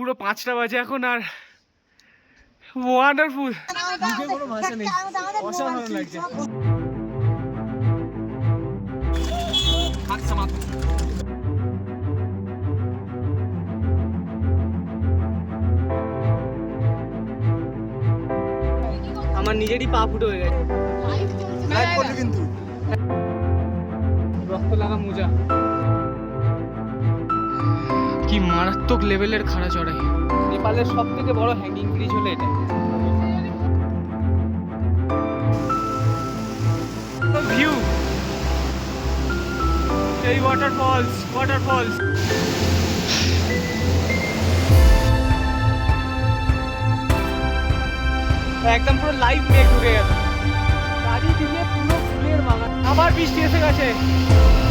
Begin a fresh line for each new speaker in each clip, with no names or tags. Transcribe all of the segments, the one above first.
পুরো 5টা বাজে এখন আর ওয়ান্ডারফুল, মুখে কোনো ভাষা নেই, অসাধারণ লাগছে। আমার নিজেরই পা ফুটো হয়ে গেছে কিন্তু রক্ত লাগা মোজা। কি মারাত্মক লেভেলের খাড়া চড়াই। নেপালের সব থেকে বড় হ্যাঙ্গিং ব্রিজ হলো এটা। ভিউ, এই ওয়াটারফলস একদম পুরো লাইভ মেঘ ঢুকে গেছে চারিদিকে, পুরো ফুলের বাগান। আবার বৃষ্টি এসে গেছে,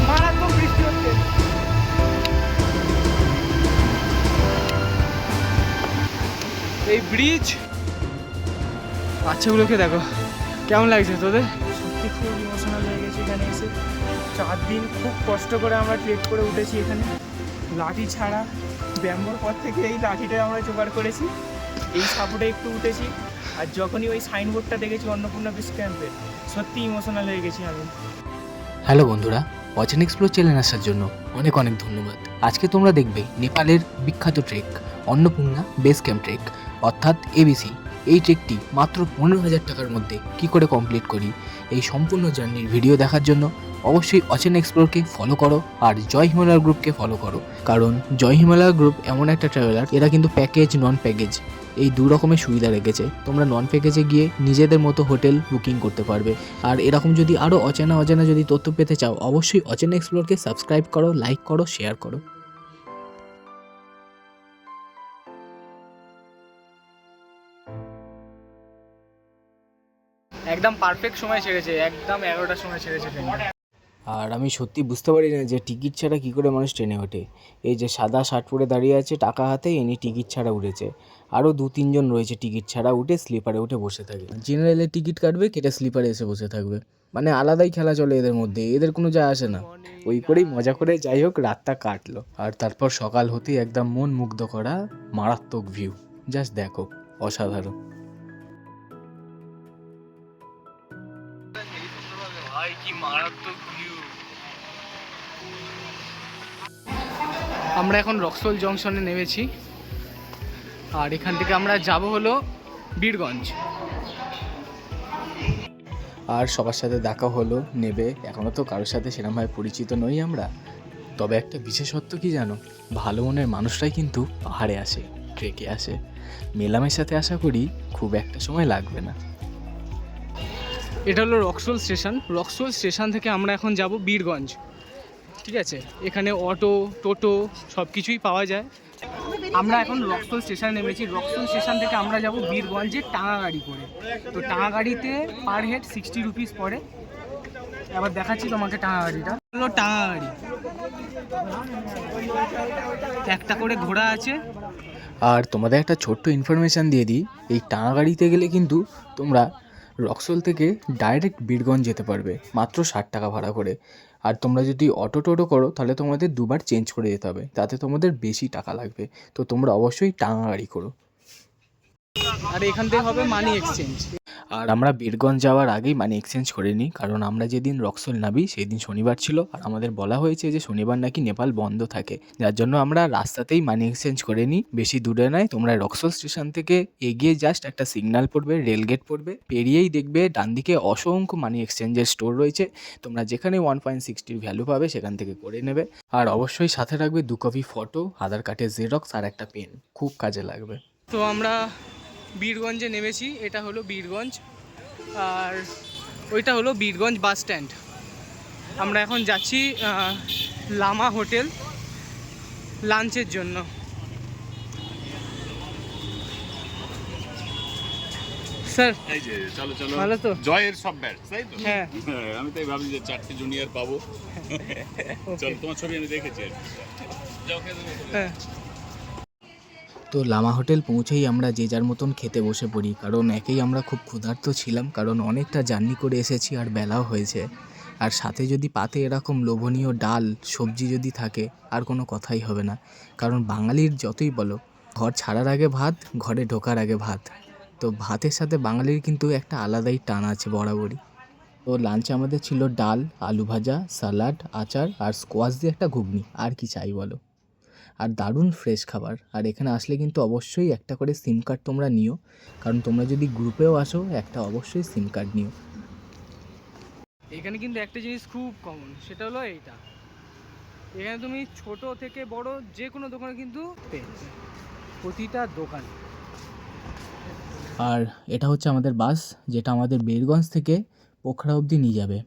মারাত্মক বৃষ্টি হচ্ছে। এই ব্রিজ, বাচ্চাগুলোকে দেখো কেমন লাগছে তোদের?
সত্যি খুব ইমোশনাল হয়ে গেছে এখানে এসে। 4 দিন খুব কষ্ট করে আমরা ট্রেক করে উঠেছি এখানে, লাঠি ছাড়া। ব্যাম্বোর পর থেকে এই লাঠিটা আমরা জোগাড় করেছি, এই সাপোর্টে একটু উঠেছি। আর যখনই ওই সাইনবোর্ডটা দেখেছি অন্নপূর্ণা বেস ক্যাম্পের, সত্যি ইমোশনাল হয়ে গেছি আমি।
হ্যালো বন্ধুরা, অচেন এক্সপ্লোর চ্যানেল আসার জন্য অনেক অনেক ধন্যবাদ। আজকে তোমরা দেখবে নেপালের বিখ্যাত trek Annapurna base camp trek, অর্থাৎ এবিসি। এই ট্রেকটি মাত্র 15,000 টাকার মধ্যে কি করে কমপ্লিট করি, এই সম্পূর্ণ জার্নির ভিডিও দেখার জন্য অবশ্যই অচেন এক্সপ্লোরকে ফলো করো আর জয় হিমালয় গ্রুপকে ফলো করো। কারণ জয় হিমালয় গ্রুপ এমন একটা ট্রাভেলার, এরা কিন্তু প্যাকেজ নন প্যাকেজ এই দু রকমের সুবিধা রেখেছে। তোমরা নন প্যাকেজে গিয়ে নিজেদের মতো হোটেল বুকিং করতে পারবে। আর এরকম যদি আরও অজানা যদি তথ্য পেতে চাও, অবশ্যই অচেন এক্সপ্লোরকে সাবস্ক্রাইব করো, লাইক করো, শেয়ার করো।
একদম পারফেক্ট সময় ছেড়েছে, একদম 11টার সময় ছেড়েছে ট্রেন।
আর আমি সত্যি বুঝতে পারি না যে টিকিট ছাড়া কী করে মানুষ ট্রেনে ওঠে। এই যে সাদা শার্ট পরে দাঁড়িয়ে আছে টাকা হাতে, ইনি টিকিট ছাড়া উঠেছে। আরও 2-3 জন রয়েছে টিকিট ছাড়া উঠে স্লিপারে উঠে বসে থাকে। জেনারেলে টিকিট কাটবে, কেটে স্লিপারে এসে বসে থাকবে। মানে আলাদাই খেলা চলে এদের মধ্যে, এদের কোনো যায় আসে না। ওই করেই মজা করে যাই হোক রাতটা কাটলো। আর তারপর সকাল হতেই একদম মন মুগ্ধ করা মারাত্মক ভিউ, জাস্ট দেখো, অসাধারণ।
ভাই কি মারাত্মক ভিউ। আমরা এখন রক্সোল জংশনে নেমেছি, আর এখান থেকে আমরা যাব হলো বীরগঞ্জ।
আর সবার সাথে দেখা হলো নেবে, এখনও তো কারোর সাথে সেরকমভাবে পরিচিত নই আমরা। তবে একটা বিশেষত্ব কি জানো, ভালো মনের মানুষরাই কিন্তু পাহাড়ে আসে, ট্রেকে আসে। মেলামেশাতে আশা করি খুব একটা সময় লাগবে না।
এটা হলো রক্সোল স্টেশন। রক্সোল স্টেশন থেকে আমরা এখন যাব বীরগঞ্জ, ঠিক আছে? এখানে অটো টোটো সব কিছুই পাওয়া যায়। আমরা এখন রক্সোল স্টেশনে নেমেছি। রক্সোল স্টেশন থেকে আমরা যাব বীরগঞ্জে টাঙা গাড়ি করে। তো টাঙা গাড়িতে পার হেড 60 রুপিস পড়ে। আবার দেখাচ্ছি তোমাকে টাঙা গাড়িটা। হলো টাঙা গাড়ি, একটা করে ঘোড়া আছে।
আর তোমাদের একটা ছোট্ট ইনফরমেশান দিয়ে দিই, এই টাঙা গাড়িতে গেলে কিন্তু তোমরা রক্সোল থেকে ডাইরেক্ট বীরগঞ্জ যেতে পারবে মাত্র 60 টাকা ভাড়া করে। আর তোমরা যদি অটো টোটো করো তাহলে তোমাদের দুবার চেঞ্জ করে যেতে হবে, তাতে তোমাদের বেশি টাকা লাগবে। তো তোমরা অবশ্যই টাঙা গাড়ি করো।
আর এখান থেকে হবে মানি এক্সচেঞ্জ।
আর আমরা বীরগঞ্জ যাওয়ার আগেই মানি এক্সচেঞ্জ করে নিই, কারণ আমরা যেদিন রক্সোল নামি সেই দিন শনিবার ছিল। আর আমাদের বলা হয়েছে যে শনিবার নাকি নেপাল বন্ধ থাকে, যার জন্য আমরা রাস্তাতেই মানি এক্সচেঞ্জ করে নিই। বেশি দূরে নয়, তোমরা রক্সোল স্টেশন থেকে এগিয়ে জাস্ট একটা সিগন্যাল পড়বে, রেলগেট পড়বে, পেরিয়েই দেখবে ডান দিকে অসংখ্য মানি এক্সচেঞ্জের স্টোর রয়েছে। তোমরা যেখানে 1.60 ভ্যালু পাবে সেখান থেকে করে নেবে। আর অবশ্যই সাথে রাখবে 2 কপি ফটো, আধার কার্ডের জেরক্স আর একটা পেন, খুব কাজে লাগবে।
তো আমরা বীরগঞ্জে নেমেছি, এটা হলো বীরগঞ্জ, আর ওইটা হলো বীরগঞ্জ বাস স্ট্যান্ড। আমরা এখন যাচ্ছি লামা হোটেল লাঞ্চের জন্য। স্যার
এই যে চলো চলো,
ভালো তো?
জয়ের সব ব্যাট তাই তো?
হ্যাঁ,
আমি তাই ভাবছি যে 4টে জুনিয়র পাবো। চল, তোমার ছবি আমি দেখেছি।
হ্যাঁ।
তো লামা হোটেল পৌঁছেই আমরা যে যার মতন খেতে বসে পড়ি, কারণ একেই আমরা খুব ক্ষুধার্ত ছিলাম, কারণ অনেকটা জার্নি করে এসেছি আর বেলাও হয়েছে। আর সাথে যদি পাতে এরকম লোভনীয় ডাল সবজি যদি থাকে আর কোনো কথাই হবে না। কারণ বাঙালির যতই বলো ঘর ছাড়ার আগে ভাত, ঘরে ঢোকার আগে ভাত। তো ভাতের সাথে বাঙালির কিন্তু একটা আলাদাই টান আছে বরাবরই। তো লাঞ্চে আমাদের ছিল ডাল, আলু ভাজা, স্যালাড, আচার আর স্কোয়াশ দিয়ে একটা ঘুগনি। আর কি চাই বলো? আর দারুণ ফ্রেশ খাবার। আর এখানে আসলে কিন্তু অবশ্যই একটা করে সিম কার্ড তোমরা নিও, কারণ তোমরা যদি গ্রুপেও আসো একটা অবশ্যই সিম কার্ড নিও।
এখানে কিন্তু একটা জিনিস খুব কমন, সেটা হলো এইটা। এখানে তুমি ছোট থেকে বড় যে কোনো দোকানে কিন্তু পেয়ে যাবে, প্রতিটা দোকান।
আর এটা হচ্ছে আমাদের বাস, যেটা আমাদের বীরগঞ্জ থেকে পোখরা অবধি নিয়ে যাবে।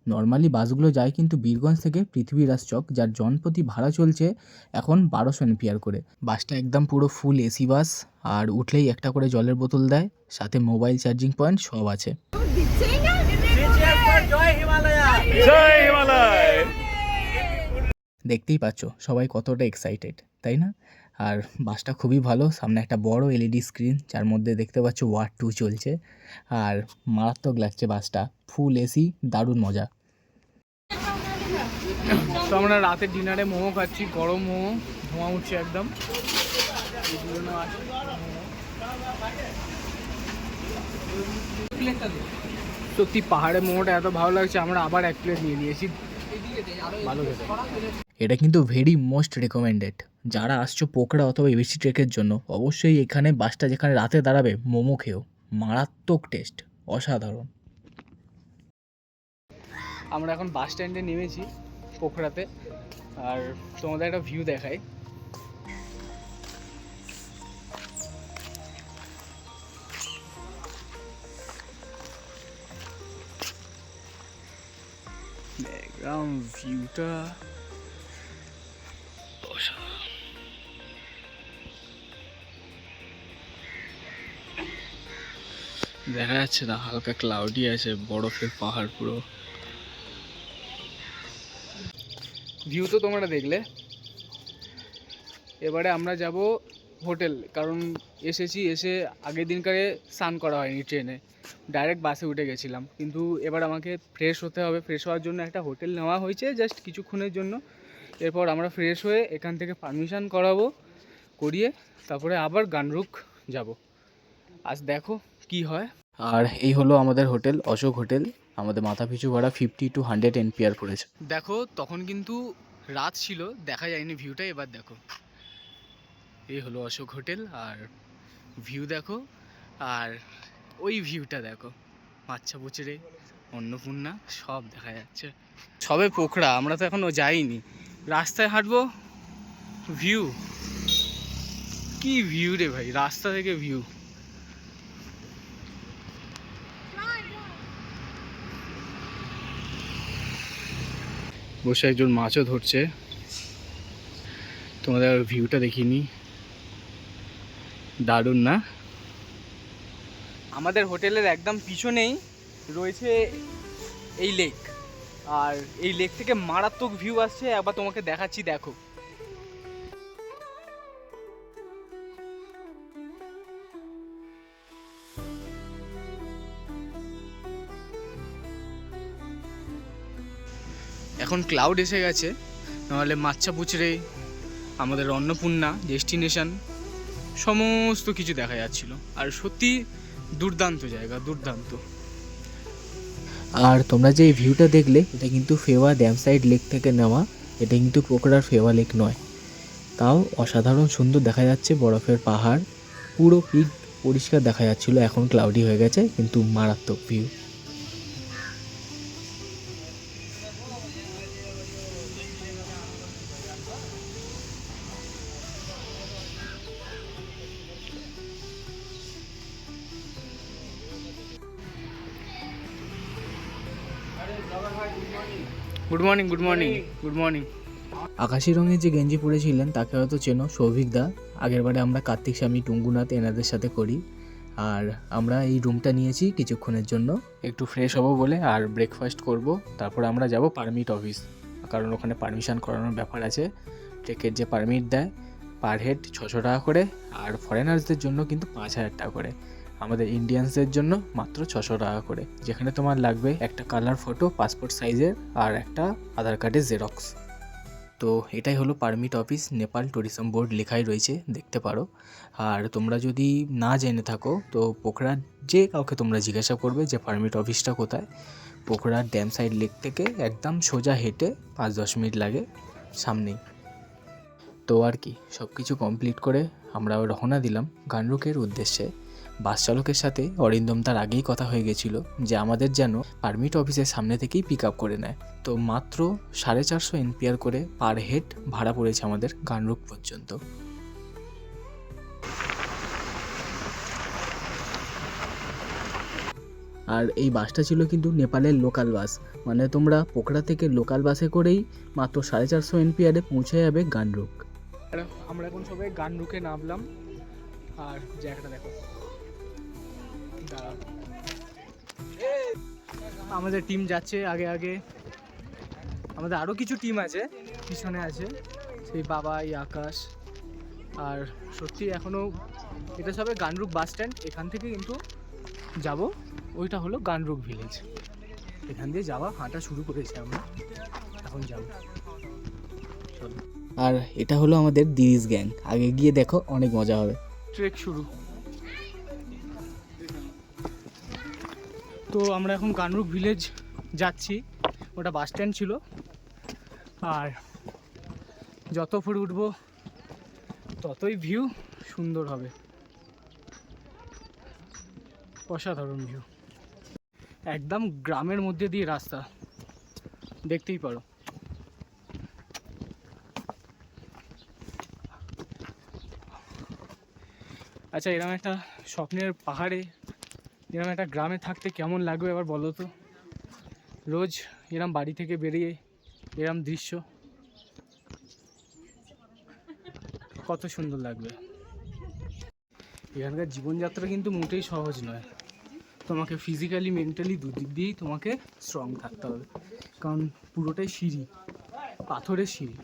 নর্মালি বাসগুলো যায় কিন্তু বীরগঞ্জ থেকে পৃথ্বীরাজ চক, যার জনপ্রতি ভাড়া চলছে এখন 1200 এনপিআর করে। বাসটা একদম পুরো ফুল এসি বাস, আর উঠলেই একটা করে জলের বোতল দেয়, সাথে মোবাইল চার্জিং পয়েন্ট সব আছে। দেখতেই পাচ্ছ সবাই কতটা এক্সাইটেড, তাই না? আর বাসটা খুবই ভালো, সামনে একটা বড় এলইডি স্ক্রিন যার মধ্যে দেখতে পাচ্ছ ওয়ার 2 চলছে, আর মারাত্মক লাগছে বাসটা, ফুল এসি, দারুণ মজা।
তো আমরা রাতের ডিনারে মোমো খাচ্ছি, গরম মোমো, ধোঁয়া উঠছে একদম। সত্যি পাহাড়ে মোমোটা এত ভালো লাগছে, আমরা আবার এক প্লেট নিয়ে নিয়েছি। ভালো খেতে।
এটা কিন্তু ভেরি মোস্ট রেকমেন্ডেড। যারা আসছো পোখরা অথবা এবিসি ট্রেকের জন্য অবশ্যই এখানে বাসটা যেখানে রাতে দাঁড়াবে মোমো খেও, মারাত্মক টেস্ট, অসাধারণ।
আমরা এখন বাস স্ট্যান্ডে নেমেছি পোখরাতে, আর তোমাদের একটা ভিউ দেখাই। দেখলাম ভিউটা দেখা যাচ্ছে না, হালকা ক্লাউডি আছে, বরফের পাহাড় পুরো। ভিউ তো তোমরা দেখলে, এবারে আমরা যাব হোটেল, কারণ এসে আগের দিনকারে স্নান করা হয়নি ট্রেনে, ডাইরেক্ট বাসে উঠে গেছিলাম। কিন্তু এবার আমাকে ফ্রেশ হতে হবে, ফ্রেশ হওয়ার জন্য একটা হোটেল নেওয়া হয়েছে জাস্ট কিছুক্ষণের জন্য। এরপর আমরা ফ্রেশ হয়ে এখান থেকে পারমিশন করিয়ে তারপরে আবার গানরুক যাব। আজ দেখো কি হয়।
আর এই হলো আমাদের হোটেল, অশোক হোটেল। আমাদের মাথা পিছু ভাড়া 50 to 100 এনপিআর পড়েছে।
দেখো তখন কিন্তু রাত ছিল, দেখা যায়নি ভিউটা, এবার দেখো। এই হলো অশোক হোটেল, আর ভিউ দেখো, আর ওই ভিউটা দেখো, মাচ্ছা পুচড়ে, অন্নপূর্ণা সব দেখা যাচ্ছে। সবে পোখরা, আমরা তো এখনও যাইনি। রাস্তায় হাঁটবো, ভিউ কি ভিউ রে ভাই, রাস্তা থেকে ভিউ। বসে একজন মাছও ধরছে, তোমাদের ভিউটা দেখিনি, দারুণ না? আমাদের হোটেলের একদম পিছনেই রয়েছে এই লেক, আর এই লেক থেকে মারাত্মক ভিউ আসছে, একবার তোমাকে দেখাচ্ছি, দেখো। এখন ক্লাউড এসে গেছে, নাহলে মাচ্ছা পুচড়ে, আমাদের অন্নপূর্ণা ডেস্টিনেশন, সমস্ত কিছু দেখা যাচ্ছিল। আর সত্যি দুর্দান্ত জায়গা, দুর্দান্ত।
আর তোমরা যে এই ভিউটা দেখলে এটা কিন্তু ফেওয়া ড্যাম সাইড লেক থেকে নেওয়া, এটা কিন্তু পোখরার ফেওয়া লেক নয়। তাও অসাধারণ সুন্দর দেখা যাচ্ছে, বরফের পাহাড়, পুরো পিক পরিষ্কার দেখা যাচ্ছিল। এখন ক্লাউডি হয়ে গেছে, কিন্তু মারাত্মক view.
Good morning, good morning, good morning.
আকাশি রঙের যে গেঞ্জি পরেছিলেন তাকে হয়তো চেনো, সৌভিকদা। আগেরবারে আমরা কার্তিক স্বামী, টুঙ্গুনাথ এনাদের সাথে করি। আর আমরা এই রুমটা নিয়েছি কিছুক্ষণের জন্য, একটু ফ্রেশ হব বলে, আর ব্রেকফাস্ট করব। তারপর আমরা যাব পারমিট অফিস, কারণ ওখানে পারমিশন করানোর ব্যাপার আছে। ট্রেকের যে পারমিট দেয় পার হেড 600 টাকা করে, আর ফরেনার্সদের জন্য কিন্তু 5000 টাকা করে। আমাদের ইন্ডিয়ানসদের জন্য মাত্র 600 টাকা করে, যেখানে তোমার লাগবে একটা কালার ফটো পাসপোর্ট সাইজের, আর একটা আধার কার্ডের জেরক্স। তো এটাই হলো permit office, Nepal tourism board লেখাই রয়েছে, দেখতে পারো। আর তোমরা যদি না জেনে থাকো তো পোখরার যে কাউকে তোমরা জিজ্ঞাসা করবে যে পারমিট অফিসটা কোথায়, পোখরার ড্যাম সাইড লেক থেকে একদম সোজা হেঁটে 5-10 মিনিট লাগে, সামনেই। তো আর কি, সব কিছু কমপ্লিট করে আমরা রওনা দিলাম গানরুকের উদ্দেশ্যে। বাস চালকের সাথে অরিন্দম তার আগেই কথা হয়ে গেছিলো যে আমাদের যেন পারমিট অফিসের সামনে থেকেই পিক আপ করে নেয়। তো মাত্র 450 NPR করে পার হেড ভাড়া পড়েছে আমাদের গানরুক পর্যন্ত। আর এই বাসটা ছিল কিন্তু নেপালের লোকাল বাস, মানে তোমরা পোখরা থেকে লোকাল বাসে করেই মাত্র 450 NPR পৌঁছে যাবে গানরুক।
আমরা এখন সবাই গানরুকে নামলাম। আর জায়গাটা দেখো, দাঁড়াও, আমাদের টিম যাচ্ছে আগে আগে, আমাদের আরও কিছু টিম আছে পিছনে আছে, সেই বাবাই, আকাশ। আর সত্যি এখনও এটা সবে গানরুক বাস স্ট্যান্ড, এখান থেকে কিন্তু যাব, ওইটা হলো গানরুক ভিলেজ। এখান দিয়ে যাওয়া হাঁটা শুরু করেছি আমরা, এখন যাব।
আর এটা হলো আমাদের দিরিজ গ্যাং, আগে গিয়ে দেখো অনেক মজা হবে।
ট্রেক শুরু। তো আমরা এখন গানরুক ভিলেজ যাচ্ছি, ওটা বাস স্ট্যান্ড ছিল। আর যত উপরে উঠবো ততই ভিউ সুন্দর হবে, অসাধারণ ভিউ। একদম গ্রামের মধ্যে দিয়ে রাস্তা, দেখতেই পারো। আচ্ছা, এরকম একটা স্বপ্নের পাহাড়ে, এরকম একটা গ্রামে থাকতে কেমন লাগবে এবার বলো তো? রোজ এরম বাড়ি থেকে বেরিয়ে এরম দৃশ্য কত সুন্দর লাগবে। এখানকার জীবনযাত্রা কিন্তু মোটেই সহজ নয়, তোমাকে ফিজিক্যালি মেন্টালি দুদিক দিয়েই তোমাকে স্ট্রং থাকতে হবে, কারণ পুরোটাই সিঁড়ি, পাথরের সিঁড়ি,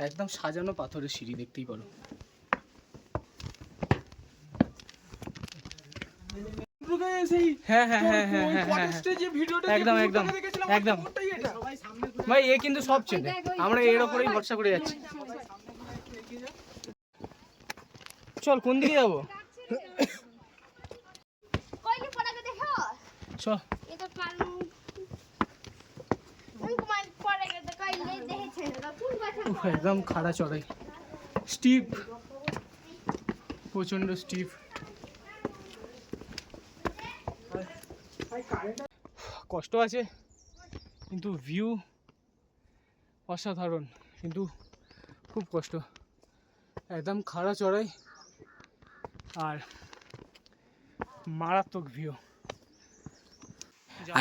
একদম সাজানো পাথরের সিঁড়ি, দেখতেই পারো। হ্যাঁ হ্যাঁ হ্যাঁ হ্যাঁ হ্যাঁ হ্যাঁ, একদম একদম একদম ভাই, এ কিন্তু সব চেনে, আমরা এর ওপরেই ভরসা করে যাচ্ছি। চল, কোন দিকে যাবো? চল, একদম খাড়া চড়াই, স্টিপ, প্রচন্ড স্টিপ। কষ্ট আছে কিন্তু ভিউ অসাধারণ, কিন্তু খুব কষ্ট, একদম খাড়া চড়াই আর মারাত্মক ভিউ।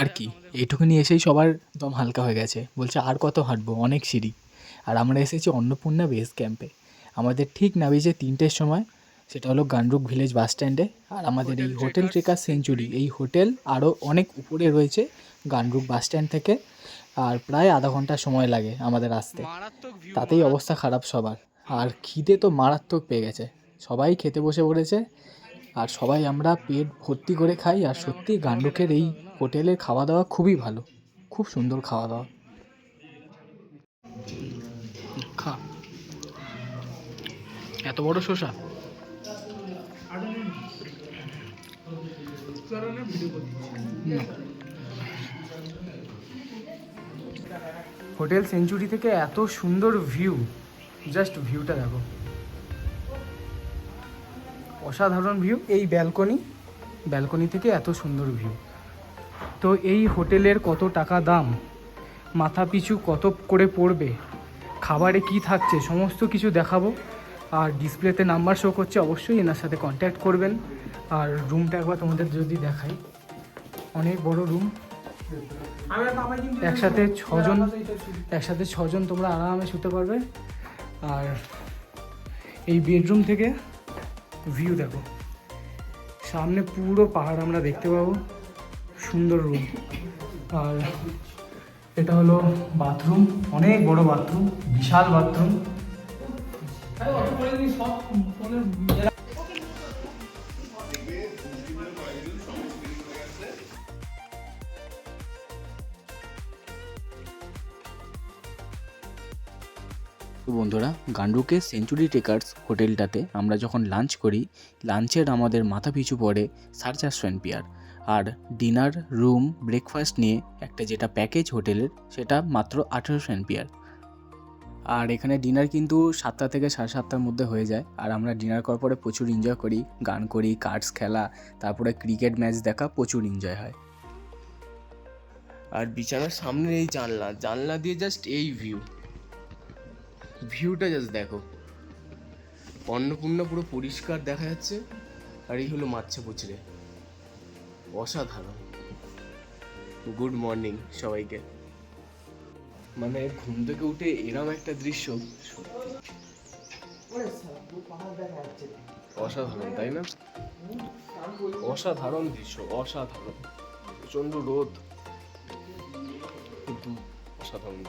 আর কি, এইটুকুনি এসেই সবার দম হালকা হয়ে গেছে, বলছে আর কত হাঁটবো, অনেক সিঁড়ি। আর আমরা এসেছি অন্নপূর্ণা বেস ক্যাম্পে, আমাদের ঠিক নামিয়েছে 3টের সময়, সেটা হলো গানরুক ভিলেজ বাস স্ট্যান্ডে। আর আমাদের এই হোটেল ট্রেকার সেঞ্চুরি, এই হোটেল আরও অনেক উপরে রয়েছে গানরুক বাস স্ট্যান্ড থেকে, আর প্রায় আধা ঘন্টা সময় লাগে আমাদের আসতে, তাতেই অবস্থা খারাপ সবার। আর খিদে তো মারাত্মক পেয়ে গেছে, সবাই খেতে বসে পড়েছে, আর সবাই আমরা পেট ভর্তি করে খাই। আর সত্যি গানরুকের এই হোটেলের খাওয়া দাওয়া খুবই ভালো, খুব সুন্দর খাওয়া দাওয়া।
খা, এত বড় শসা। হোটেল সেঞ্চুরি থেকে এত সুন্দর ভিউ, জাস্ট ভিউটা দেখো, অসাধারণ ভিউ। এই ব্যালকনি থেকে এত সুন্দর ভিউ। তো এই হোটেলের কত টাকা দাম, মাথা পিছু কত করে পড়বে, খাবারে কি থাকছে, সমস্ত কিছু দেখাবো। আর ডিসপ্লেতে নাম্বার শো করছে, অবশ্যই এনার সাথে কন্ট্যাক্ট করবেন। আর রুমটা একবার তোমাদের যদি দেখাই, অনেক বড় রুম, একসাথে ছজন তোমরা আরামে শুতে পারবে। আর এই বেডরুম থেকে ভিউ দেখো, সামনে পুরো পাহাড় আমরা দেখতে পাবো, সুন্দর রুম। আর এটা হলো বাথরুম, অনেক বড় বাথরুম, বিশাল বাথরুম।
তো বন্ধুরা, গান্ডুকে সেঞ্চুরি টেকার্স হোটেলটাতে আমরা যখন লাঞ্চ করি, লাঞ্চের আমাদের মাথা পিছু পড়ে 450 এনপিআর, আর ডিনার, রুম, ব্রেকফাস্ট নিয়ে একটা যেটা প্যাকেজ হোটেলের, সেটা মাত্র 1800 এনপিআর। আর এখানে ডিনার কিন্তু 7টা থেকে 7:30টার মধ্যে হয়ে যায়। আর আমরা ডিনার করার পরে প্রচুর এনজয় করি, গান করি, কার্ডস খেলা, তারপরে ক্রিকেট ম্যাচ দেখা, প্রচুর এনজয় হয়।
আর বিছানার সামনের এই জানলা দিয়ে জাস্ট এই ভিউটা জাস্ট দেখো, অন্নপূর্ণা পুরো পরিষ্কার দেখা যাচ্ছে। আর এই হলো মাচ্ছা পুচড়ে, অসাধারণ। গুড মর্নিং সবাইকে। মানে ঘুম থেকে উঠে এরম একটা দৃশ্য অসাধারণ, তাই না? অসাধারণ দৃশ্য, অসাধারণ। প্রচন্ড রোদ, কিন্তু অসাধারণ।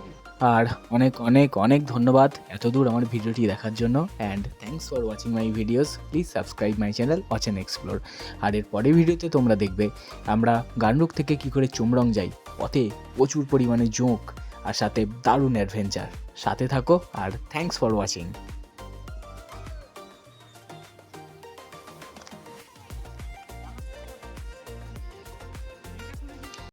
আর অনেক অনেক অনেক ধন্যবাদ এতদূর আমার ভিডিওটি দেখার জন্য। And thanks for watching my videos. Please subscribe my channel watch and explore. আর এর পরের ভিডিওতে তোমরা দেখবে আমরা গান্ডুক থেকে কি করে চুমরং যাই, পথে প্রচুর পরিমাণে জোঁক, আর সাথে দারুণ অ্যাডভেঞ্চার। সাথে থাকো, আর থ্যাংকস ফর ওয়াচিং।